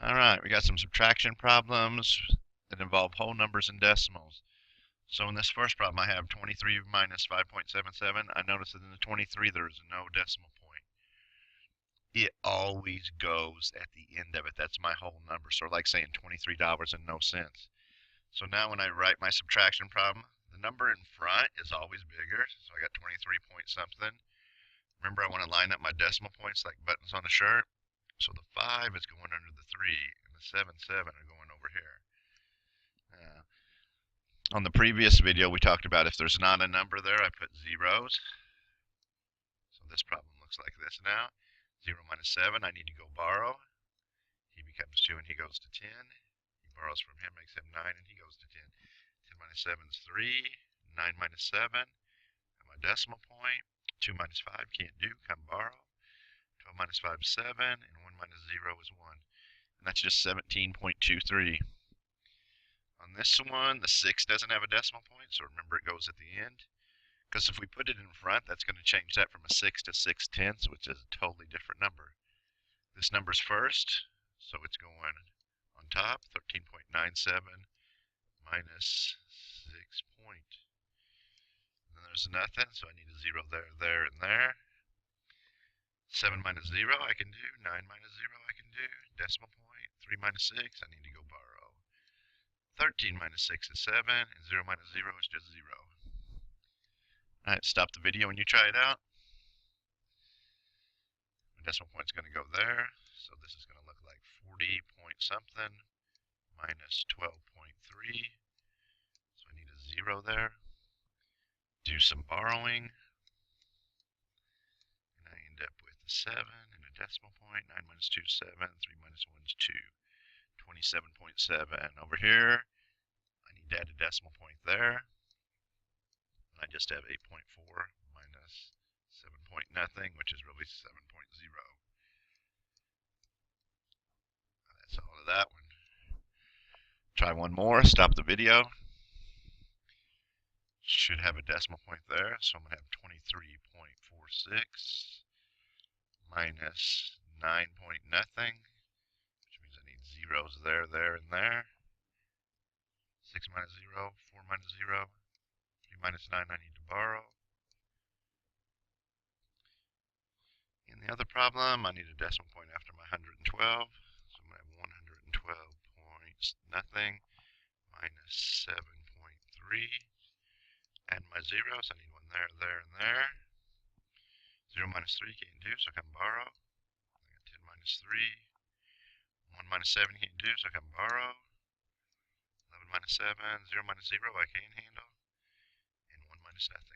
All right, we got some subtraction problems that involve whole numbers and decimals. So in this first problem, I have 23 minus 5.77. I notice that in the 23, there is no decimal point. It always goes at the end of it. That's my whole number. So like saying $23 and no cents. So now when I write my subtraction problem, the number in front is always bigger. So I got 23 point something. Remember, I want to line up my decimal points like buttons on a shirt. So the 5 is going under the 3, and the 7 are going over here. On the previous video, we talked about if there's not a number there, I put zeros. So this problem looks like this now. 0 minus 7, I need to go borrow. He becomes 2 and he goes to 10. He borrows from him, makes him 9, and he goes to 10. 10 minus 7 is 3. 9 minus 7, at my decimal point. 2 minus 5, can't do, come borrow. 12 minus 5 is 7, and 1 minus 0 is 1. And that's just 17.23. On this one, the 6 doesn't have a decimal point, so remember it goes at the end. Because if we put it in front, that's going to change that from a 6 to 6/10, which is a totally different number. This number's first, so it's going on top, 13.97 minus 6 point. And then there's nothing, so I need a 0 there, there, and there. 7 minus 0 I can do, 9 minus 0 I can do, decimal point, 3 minus 6, I need to go borrow. 13 minus 6 is 7, and 0 minus 0 is just 0. Alright, stop the video when you try it out. My decimal point's going to go there, so this is going to look like 40 point something minus 12.3. So I need a 0 there. Do some borrowing, and I end up with a 7 and a decimal point. 9 minus 2 is 7, 3 minus 1 is 2. 27.7. Over here, I need to add a decimal point there. I just have 8.4 minus 7 point nothing, which is really 7.0. That's all of that one. Try one more, stop the video. Should have a decimal point there, so I'm going to have 23.46 minus 9 point nothing, which means I need zeros there, there, and there. 6 minus 0, 4 minus 0, 3 minus 9 I need to borrow. In the other problem, I need a decimal point after my 112, so I'm going to have 112 points nothing minus 7.3. Add my zeros, I need one there, there, and there. 0 minus 3 can't do, so I can borrow. I got 10 minus 3. 1 minus 7 can't do, so I can borrow. 11 minus 7, 0 minus 0 I can handle. And 1 minus nothing.